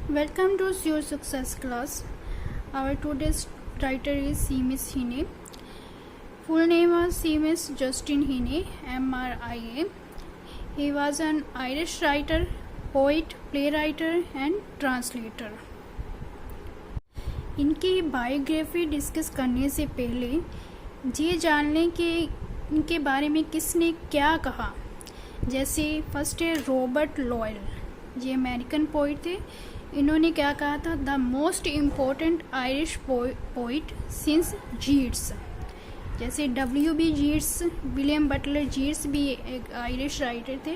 Welcome to Your Success class. Our today's writer is Seamus Heaney. Full name was Seamus Justin Heaney, MRIA. He was an Irish writer, poet, playwright and translator. इनकी biography discuss करने से पहले ये जान लें कि इनके बारे में किसने क्या कहा। जैसे फर्स्ट है रॉबर्ट लॉयल, ये अमेरिकन पोइट थे। इन्होंने क्या कहा था, the most important Irish poet since Yeats. जैसे W.B. जीट्स, विलियम बटलर जीट्स भी एक आयरिश राइटर थे।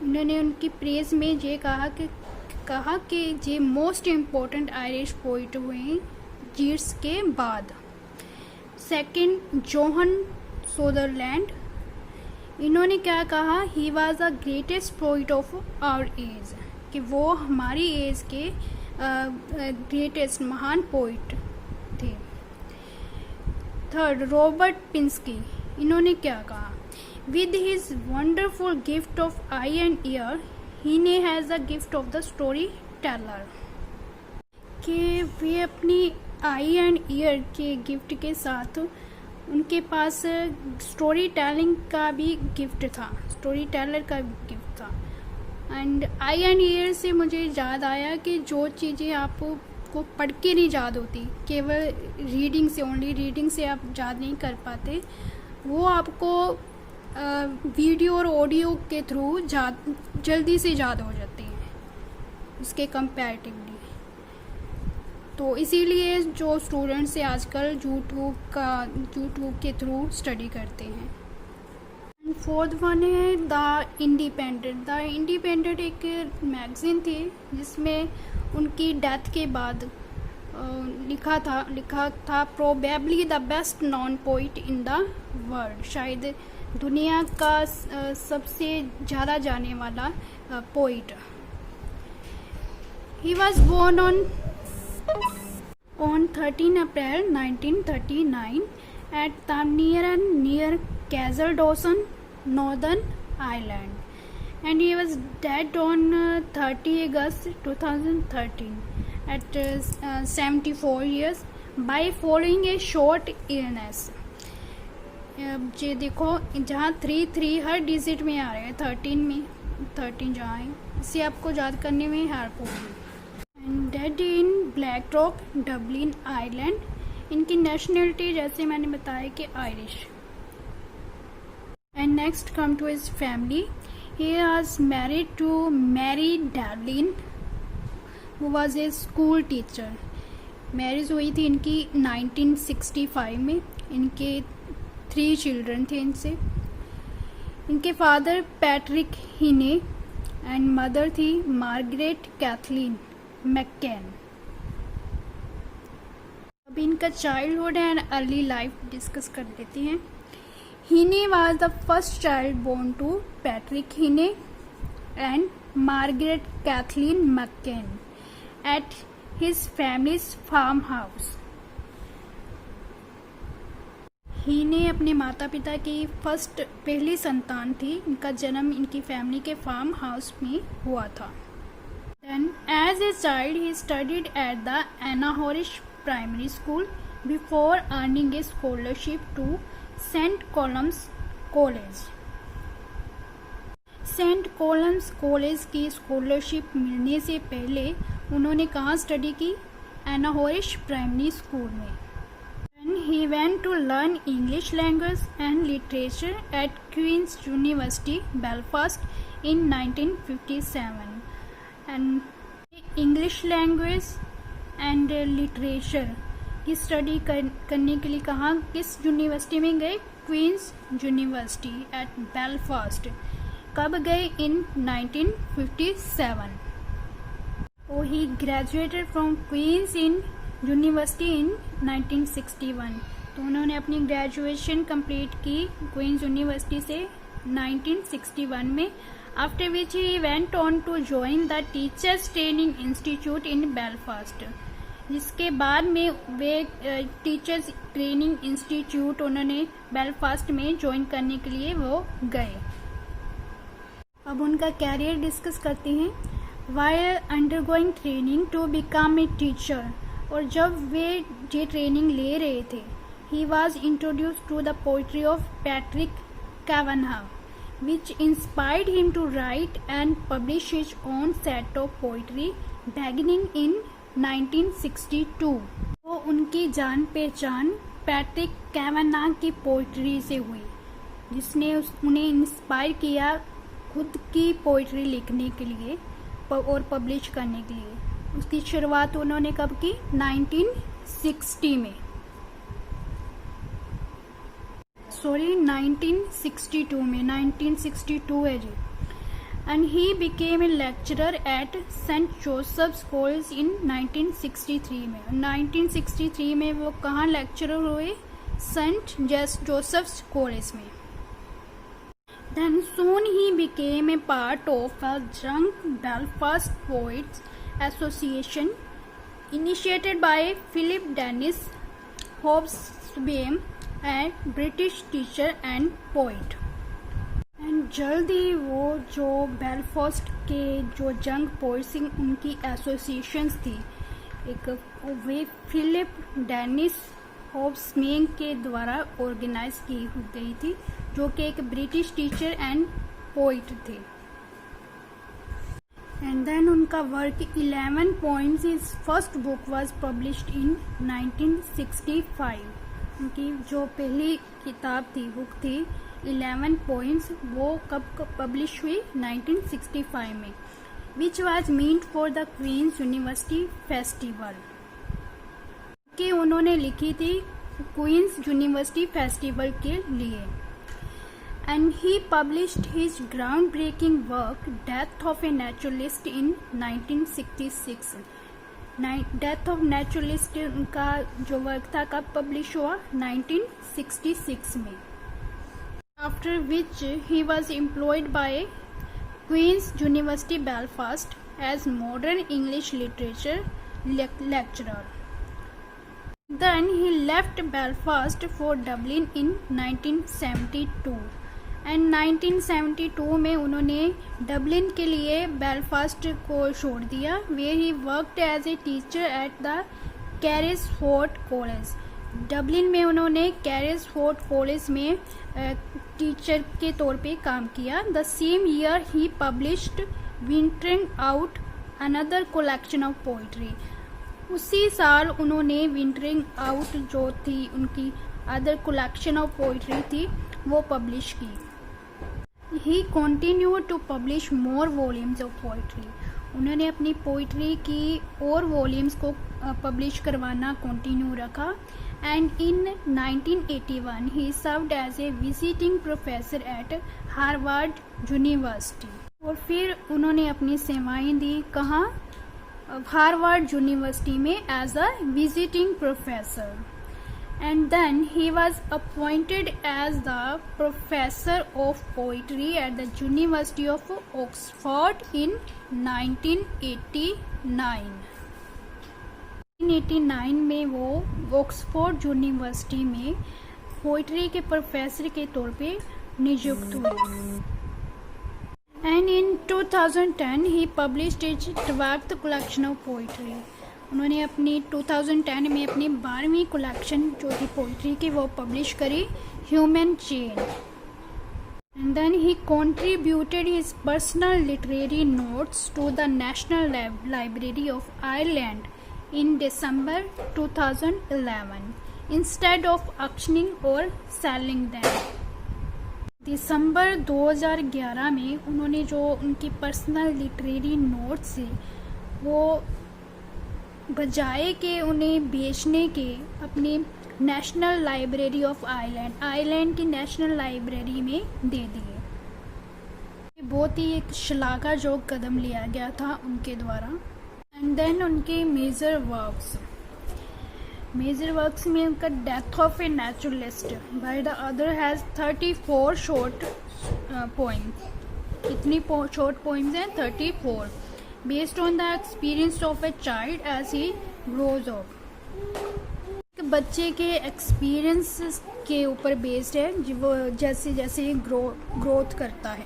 इन्होंने उनकी प्रेज में ये कहा कि ये मोस्ट इम्पोर्टेंट आयरिश पोइट हुए जीट्स के बाद। सेकंड जोहन सोदरलैंड, इन्होंने क्या कहा, he was the greatest poet of our age, कि वो हमारी एज के ग्रेटेस्ट महान पोइट थे। थर्ड रॉबर्ट पिंस्की, इन्होंने क्या कहा, with his wonderful gift of I and year Heaney has the gift of the story teller, कि वे अपनी आई एंड ईयर के गिफ्ट के साथ उनके पास स्टोरी टेलिंग का भी गिफ्ट था, स्टोरी टेलर का गिफ्ट था। एंड आई एंड ईयर से मुझे याद आया कि जो चीज़ें आपको पढ़ के नहीं याद होती, केवल रीडिंग से, ओनली रीडिंग से आप याद नहीं कर पाते, वो आपको वीडियो और ऑडियो के थ्रू जल्दी से याद हो जाती हैं उसके कंपैरेटिवली। तो इसीलिए जो स्टूडेंट्स से आजकल यूट्यूब के थ्रू स्टडी करते हैं। फोर्थ वन है द इंडिपेंडेंट। द इंडिपेंडेंट एक मैगजीन थी जिसमें उनकी डेथ के बाद लिखा था probably the best known poet in the world, शायद दुनिया का सबसे ज़्यादा जाने वाला poet. He was born on 13 April 1939 at Tamnier near Castle Dawson, Northern Ireland, and he was dead on 30 August 2013 at 74 years by following a short illness. ये देखो जहाँ 3 हर डिजिट में आ रहे हैं, 13 जहाँ है, इसे आपको याद करने में हेल्प होगी। And died in black rock, Dublin, Ireland. इनकी नेशनलिटी जैसे मैंने बताया कि Irish. And next come to his family. He was married to Marie Devlin who was a school teacher. Marriage हुई थी इनकी 1965 में। इनके 3 चिल्ड्रन थे इनसे। इनके father Patrick Heaney and mother थी मार्गरेट कैथलीन मैककेन। अब इनका childhood and early life discuss कर लेते हैं। Heaney was the first child born to Patrick Heaney and Margaret Kathleen McCann at his family's farm house. Heaney अपने माता पिता की पहली संतान थी। इनका जन्म इनकी फैमिली के फार्म हाउस में हुआ था। Then, as a child, he studied at the Anna Horish Primary School before earning a scholarship to St. Columb's College. Saint Columb's college की स्कॉलरशिप मिलने से पहले उन्होंने कहाँ स्टडी की, एना होरिश प्राइमरी स्कूल में। He went to learn English language and literature at Queen's University, Belfast in 1957. And English language and literature की study करने के लिए कहाँ, किस यूनिवर्सिटी में गए, क्वींस यूनिवर्सिटी एट बेलफास्ट। कब गए, इन 1957। और he graduated from Queen's in University in 1961। तो उन्होंने अपनी ग्रेजुएशन कंप्लीट की क्वींस यूनिवर्सिटी से 1961 में। After which he went on to join the teachers training institute in Belfast, जिसके बाद में वे टीचर्स ट्रेनिंग इंस्टीट्यूट उन्होंने बेलफास्ट में ज्वाइन करने के लिए वो गए। अब उनका कैरियर डिस्कस करते हैं। while undergoing training to become a teacher, और जब वे ये ट्रेनिंग ले रहे थे, he was introduced to the poetry of Patrick Kavanagh, which inspired him to write and publish his own set of poetry beginning in 1962. तो उनकी जान पहचान पैट्रिक कैवनाग की पोइट्री से हुई, जिसने उन्हें इंस्पायर किया खुद की पोइट्री लिखने के लिए और पब्लिश करने के लिए। उसकी शुरुआत उन्होंने कब की? 1960 में, सॉरी 1962 में, 1962 है जी। And he became a lecturer at St. Joseph's College in 1963 में। 1963 में वो कहाँ लेक्चरर हुए? सेंट जोसेफ्स कॉलेज में। Then soon he became a part of a young Belfast Poets Association initiated by Philip Dennis Hobsbawm, a British teacher and poet. And जल्द ही वो जो Belfast के जो जंग पोइट्स उनकी एसोसिएशंस थी, एक वे फिलिप डेनिस हॉब्सबैम के द्वारा ऑर्गेनाइज की गई थी, जो कि एक ब्रिटिश टीचर एंड पोइट थे। एंड देन उनका work 11 poems, his first book was published in 1965। उनकी जो पहली किताब थी, बुक थी 11 poems, वो कब पब्लिश हुई? 1965 में, which was meant for the Queen's University festival, कि उन्होंने लिखी थी क्वींस यूनिवर्सिटी फेस्टिवल के लिए। And he published his ground breaking work death of a naturalist in 1966। Death of naturalist उनका जो वर्क था कब पब्लिश हुआ? 1966 में। After which he was employed by Queen's University Belfast as modern English literature lecturer. Then he left Belfast for Dublin in 1972. And 1972 में उन्होंने Dublin के लिए बेलफास्ट को छोड़ दिया, where he worked as a teacher at the Carrisford College. Dublin में उन्होंने कैरिसफोर्ड college में टीचर के तौर पे काम किया। The same year he published wintering out another collection of poetry. उसी साल उन्होंने विंटरिंग आउट जो थी उनकी अदर कलेक्शन ऑफ पोइट्री थी वो पब्लिश की। He continued to publish more volumes of poetry. उन्होंने अपनी पोइट्री की और वॉल्यूम्स को पब्लिश करवाना कंटिन्यू रखा। And in 1981 he served as a visiting professor at Harvard University. और फिर उन्होंने अपनी सेवाएं दी कहाँ? हार्वर्ड यूनिवर्सिटी में as a visiting professor. And then he was appointed as the professor of poetry at the University of Oxford in 1989. 1989 में वो ऑक्सफोर्ड यूनिवर्सिटी में पोइट्री के प्रोफेसर के तौर पे नियुक्त हुए। And in 2010 he published his 12th collection of poetry. उन्होंने अपनी 2010 में अपनी 12वीं कलेक्शन जो थी पोइट्री की वो पब्लिश करी, human chain. And then he contributed his personal literary notes to the National Library of Ireland in December 2011 instead of auctioning और सेलिंग देम। दिसंबर 2011 में उन्होंने जो उनकी पर्सनल लिटरेरी नोट्स थे वो बजाय के उन्हें बेचने के अपनी नेशनल लाइब्रेरी ऑफ आयरलैंड की नेशनल लाइब्रेरी में दे दिए। बहुत ही एक श्लाघाजोग कदम लिया गया था उनके द्वारा। एंड देन उनके मेजर वर्क्स में उनका death of a naturalist by the other has 34 short poems. कितनी शॉर्ट पोइम्स हैं? 34, based on the experience of a child as he grows up. बच्चे के एक्सपीरियंस के ऊपर बेस्ड है, वो जैसे जैसे ग्रोथ करता है।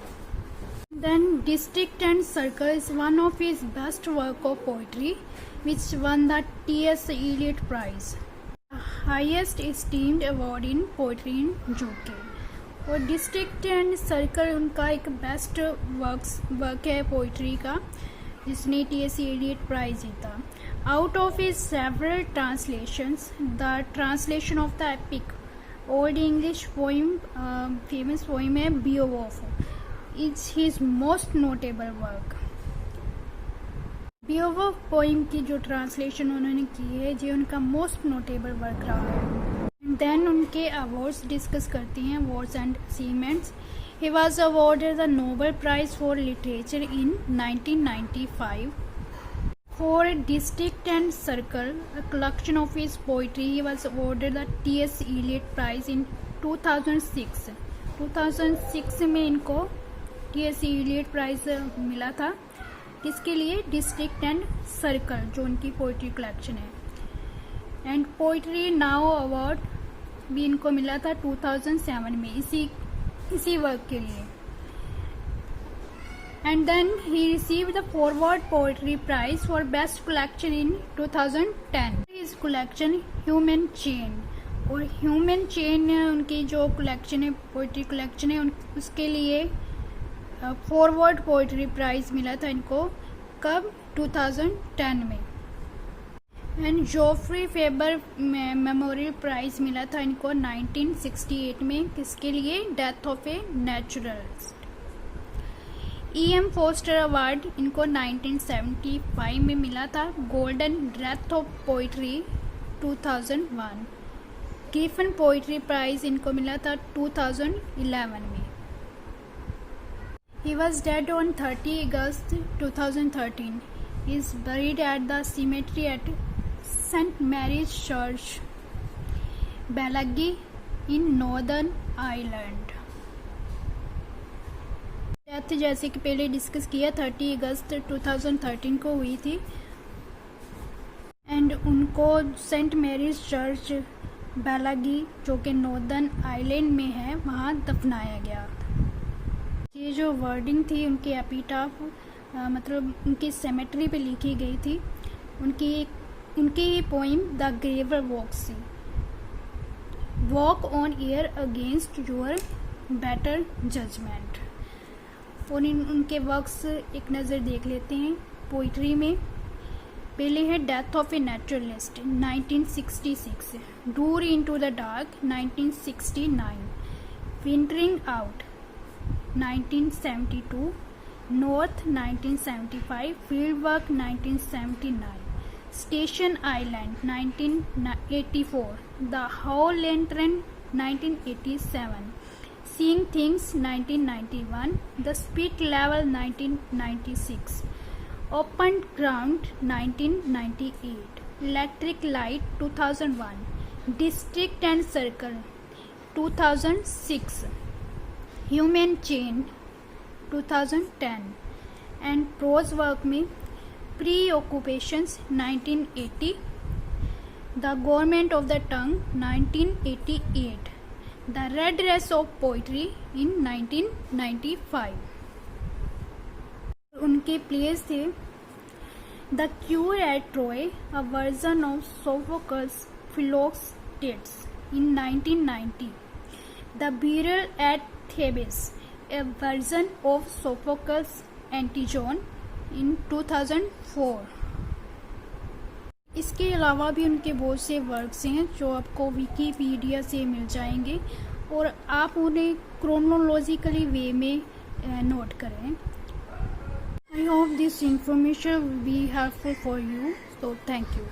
Then District and Circle is one of his best work of poetry, which won the T.S. Eliot Prize, the highest esteemed award in poetry in UK. और डिस्ट्रिक्ट एंड सर्कल उनका एक best work है poetry का, जिसने T S. Eliot Prize जीता. Out of his several translations, the translation of the epic Old English poem, famous poem है बियोवॉफ, is his most notable work. बियोवॉफ पोइम की जो ट्रांसलेशन उन्होंने की है, जो उनका मोस्ट नोटेबल वर्क रहा है. देन उनके अवार्ड्स डिस्कस करती हैं, awards and achievements. He was awarded the Nobel Prize for literature in 1995. For District and Circle, a collection of his poetry, he was awarded the T S. Eliot prize in 2006. 2006 में इनको T.S.. Eliot prize मिला था. किसके लिए? District and circle, जो उनकी poetry collection है. And poetry now award भी इनको मिला था 2007 में इसी वर्क के लिए. And then he received the Forward Poetry Prize for best collection in 2010. His collection Human Chain, और ह्यूमन चेन उनकी जो कलेक्शन है, पोइट्री कलेक्शन है, उसके लिए फॉरवर्ड पोइट्री प्राइज मिला था इनको. कब? 2010 में. And Geoffrey Faber Memorial Prize मिला था इनको 1968 में. किसके लिए? Death of a naturalist. E.M. Forster award इनको 1975 में मिला था. Golden wreath of poetry 2001. Griffin Poetry Prize इनको मिला था 2011 में. He was dead on 30 August 2013. He is buried at the cemetery at St. Mary's Church, Bellaghy in Northern Ireland. Death जैसे कि पहले डिस्कस किया 30 अगस्त 2013 को हुई थी. एंड उनको सेंट मैरीज चर्च बेलागी, जो कि नॉर्दर्न आयरलैंड में है, वहाँ दफनाया गया. ये जो वर्डिंग थी उनकी एपिटाफ, मतलब उनकी सेमेट्री पे लिखी गई थी. उनकी poem the gravel walks, walk on air against your better judgement. और उनके वर्क्स एक नज़र देख लेते हैं पोइट्री में. पहले है Death of a Naturalist 1966, Door into the Dark 1969, Wintering Out 1972, North 1975, Field Work 1979, Station Island 1984, The Haw Lantern 1987, Seeing Things 1991, The Spirit Level 1996, Open Ground 1998, Electric Light 2001, District and Circle 2006, Human Chain 2010. And prose work में Preoccupations 1980, The Government of the Tongue 1988, The Redress of Poetry in 1995. उनके place थे The Cure at Troy, a version of Sophocles Philoctetes in 1990, The Burial at Thebes, a version of Sophocles' Antigone in 2004. इसके अलावा भी उनके बहुत से works हैं जो आपको विकीपीडिया से मिल जाएंगे, और आप उन्हें क्रोनोलॉजिकली वे में नोट करें. I hope this information will be helpful for you, so thank you.